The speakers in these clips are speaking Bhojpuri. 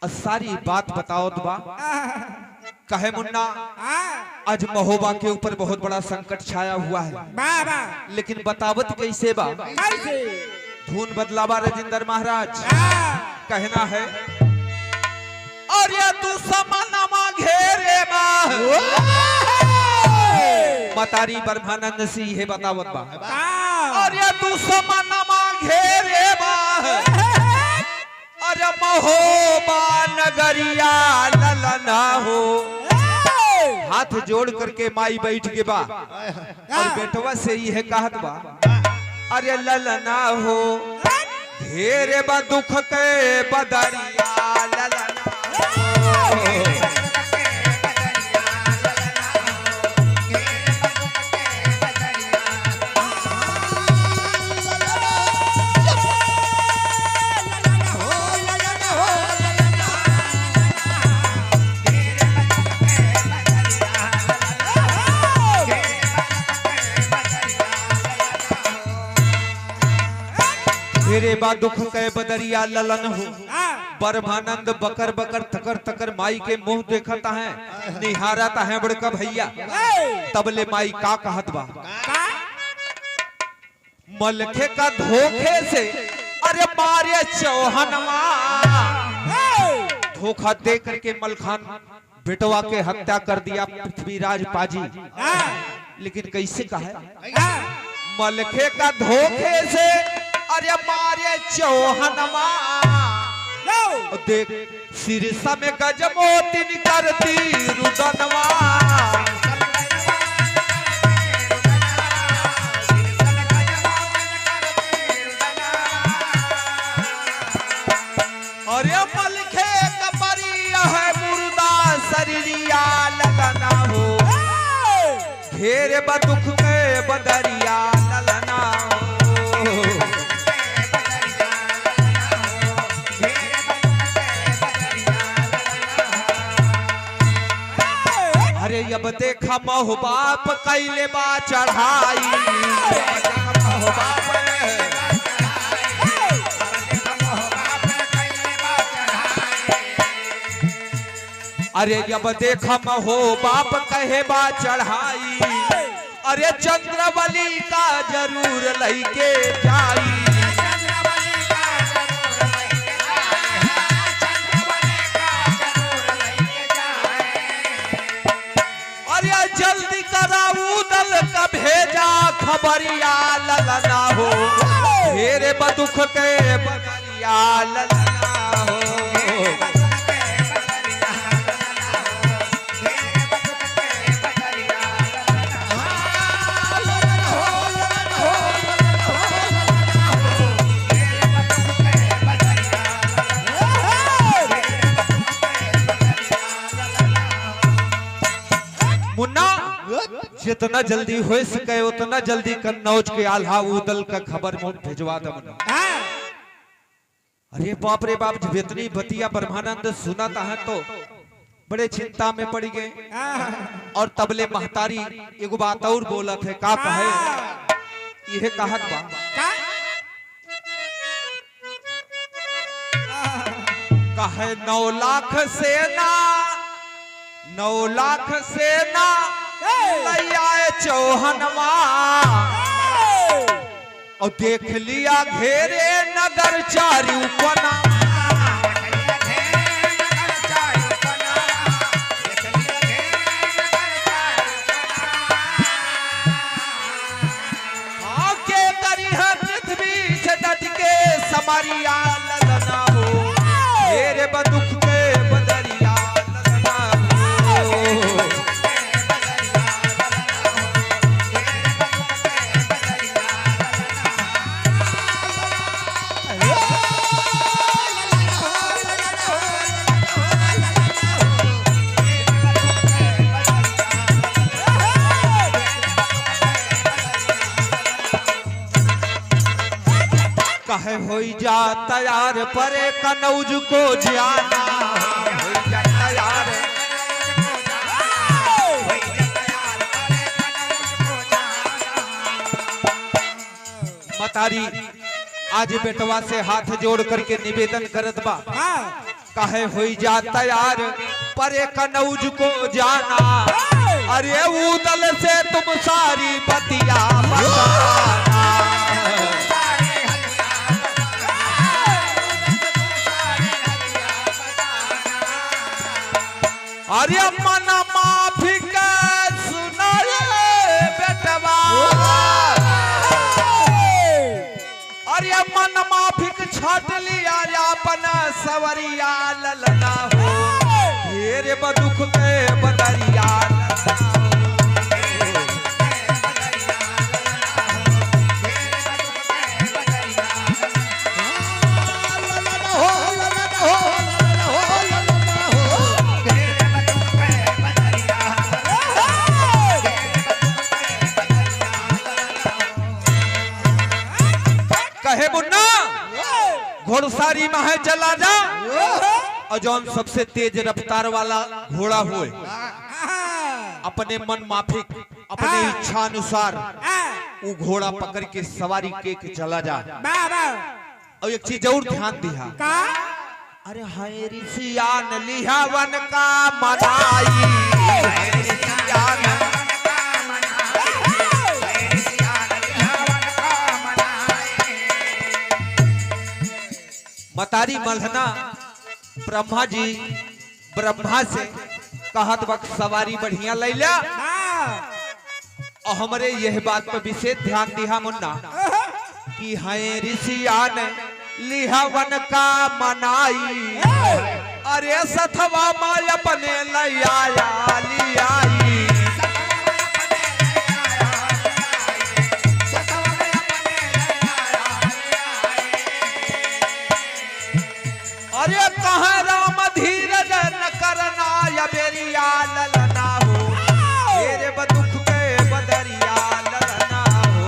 सारी बात बताओ बा। कहे मुन्ना आज महोबा के ऊपर बहुत बड़ा संकट छाया हुआ है, लेकिन बतावत कैसे बा। धुन बदलावा राजेंद्र महाराज कहना है और ये तू समानमा घेरे बा मतारी ब्रह्मानंद सिंह है बतावत बा। और ये तू समानमा घेरे बा अरे महोबा नगरिया ललना हो। हाथ जोड़ करके माई बैठ के बा और बेटवा से ही है कहत बा अरे ललना हो घेरे बा दुख के बदरिया ललना हो। तेरे बा दुख के बदरिया ललन हो। ब्रह्मानंद बकर बकर थकर थकर माई के मुंह देखता है, निहारता है बड़का भैया। तबले माई का कहत बा मलखे का धोखे से अरे मारे चौहनवा। धोखा दे करके मलखान बेटवा के हत्या कर दिया पृथ्वीराज पाजी। लेकिन कैसे कहा मलखे का धोखे से अरे मारे चौहनवा। देख सिरसा में गजमोतिन करती रुदनवा। अरे मलखे कपरिया है मुर्दा शरीरिया लगना हो। घेरे बदुख के बदरिया ललना हो। अरे अब देखा महो बाप कैले बा चढ़ाई। अरे अब देखा महो बाप कहे बा चढ़ाई। अरे चंद्रवली का जरूर लइके जाई। जल्दी कराऊ दल का भेजा खबरिया ललना हो। घेरे बदुख के बदरिया ललना हो। मुन्ना जितना जल्दी हो सके उतना जल्दी कन्नौज के आल्हा उदल का खबर मोट भिजवा दे मुन्ना। अरे बाप रे बाप जब इतनी बतिया ब्रह्मानंद सुनाता है तो बड़े चिंता में पड़ गए। और तबले महतारी एगो बात और बोलत है का कहे यह कहत बा कहे 9 लाख सेना 9 लाख सेना लैया चौहनवा। और देख लिया घेरे नगर चारू पना। के करी है पृथ्वी से डट के समरिया ललना हो। घेरे बदुख के बदरिया ललना हो। कहे होई जा तैयार परे कनौज को जाना। होई जा तैयार मतारी आज बेटवा से हाथ जोड़ करके निवेदन करत बा कहे हुई जा तैयार परे कनौज को जाना। अरे उदल से तुम सारी बतिया बताना। अरे मन माफी का सुनाए बेटवा। अरे मन माफिक छाट लिया अपन सवरिया ललना हो। ढेर बदुख के बदरिया कहे मुन्ना घोड़सारी में है चला जा। और जौन सबसे तेज रफ्तार वाला घोड़ा होए अपने मन माफिक अपने इच्छा अनुसार वो घोड़ा पकड़ के सवारी के चला जा। और एक चीज जरूर ध्यान दिया। अरे हाय ऋषियान लिहावन का मनाई। मतारी मल्हना ब्रह्मा जी ब्रह्मा से कहत वक्त सवारी बढ़िया लैला। और हमरे यह बात पर विशेष ध्यान दिया मुन्ना कि है ऋषियान लिहावन का मनाई। अरे सथवा माय अपने लयाया लियाई। अरे कहाँ राम धीरज न करना या बेरिया ललना हो। तेरे बदुख के बदरिया ललना हो।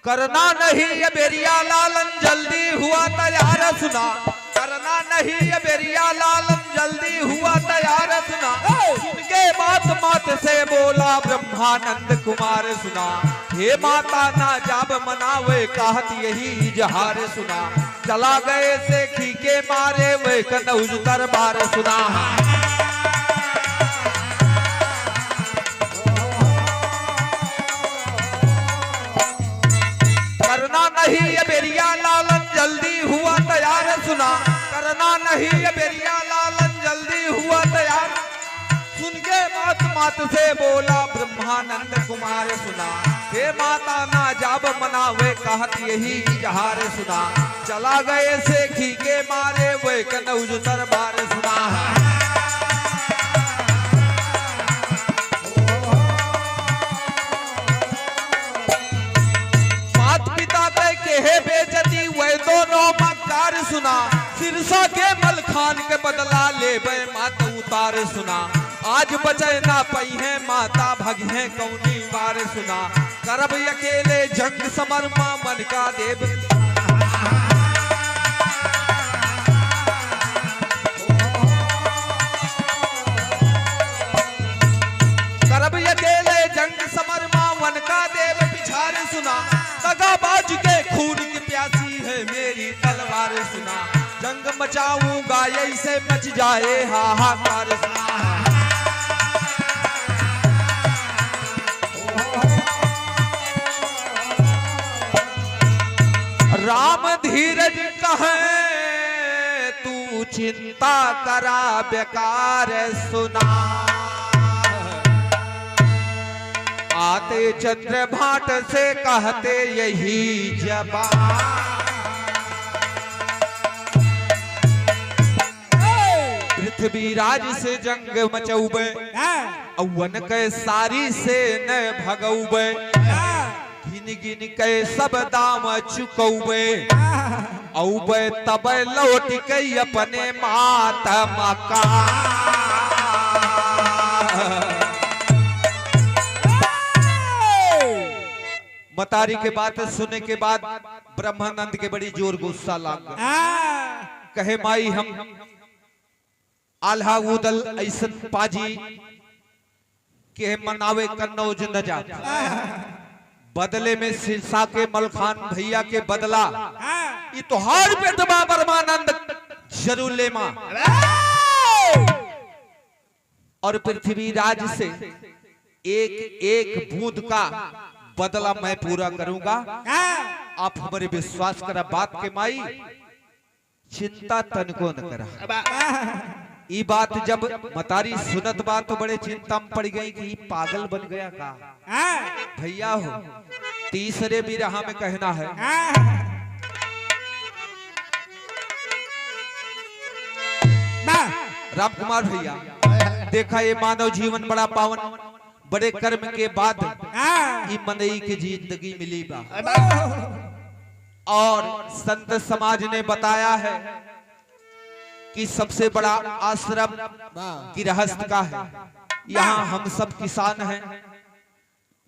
करना नहीं ये बेरिया लालन जल्दी हुआ तैयार सुना। करना नहीं ये बेरिया लालन जल्दी हुआ तैयार सुना। सुन के बात मात से बोला ब्रह्मानंद कुमार सुना। हे माता ना जाब मनावे कहत यही जहार सुना। चला गए से खी के मारे वे कनौज दरबार सुना। करना नहीं ये बेरिया लालन जल्दी हुआ तैयार सुना। करना नहीं ये बेरिया लालन जल्दी हुआ तैयार। सुन के मात से बोला ब्रह्मानंद कुमार सुना। हे माता ना जाब मनावे कहत यही जहार सुना। चला गए से खी के मारे वे कनौज दरबार सुना। हे बेजती वह दोनों मकार सुना। सिरसा के मलखान के बदला ले बे माता उतार सुना। आज बचे ना पई है माता भगी है कौनी बार सुना। करब अकेले जंग समरमा मन का देव। करब अकेले जंग समरमा मन का देव पिछार सुना। दगाबाज के खून की प्यासी है मेरी तलवार सुना। जंग मचाऊंगा ऐसे मच जाए हाहाकार सुना। राम धीरज कहे तू चिंता करा बेकार सुना। आते चंद्र भाट से कहते यही जबान। पृथ्वीराज से जंग मचौबे अवन के सारी से न भगौबे। गिन गिन के सब दाम चुकौबे औबे तब लौट के अपने माता मकान। मतारी के बात सुनने के बाद ब्रह्मानंद के बड़ी जोर गुस्सा लाग गया। कहे माई हम आल्हा उदल ऐसन पाजी के मनावे कन्नौज न जा, बदले में सिरसा के मलखान भैया के बदला ये तो हार पे दबा ब्रह्मानंद जरूर ले मां, और पृथ्वीराज से एक एक बूंद का बदला मैं पूरा करूंगा। आप हमारे विश्वास करा बात के माई, चिंता तनको न करा। ये बात जब मतारी सुनत बात तो बड़े चिंता में पड़ गई कि पागल बन गया का भैया हो। तीसरे भी रहा में कहना है, राम कुमार भैया देखा ये मानव जीवन बड़ा पावन, बड़े कर्म के बाद ये मनई की जिंदगी मिली बा, और संत समाज ने बताया है कि सबसे बड़ा आश्रम गृहस्थ का है। यहाँ हम सब किसान हैं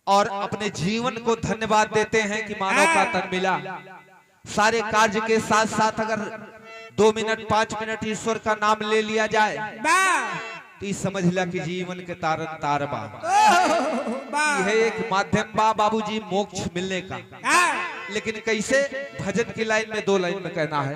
और अपने जीवन को धन्यवाद देते हैं कि मानव का तन मिला। सारे कार्य के साथ साथ अगर 2 मिनट 5 मिनट ईश्वर का नाम ले लिया जाए तो समझ ला कि जीवन के तारन तार बा, यह एक माध्यम बा बाबूजी मोक्ष मिलने का। लेकिन कैसे? भजन की लाइन में 2 लाइन में कहना है,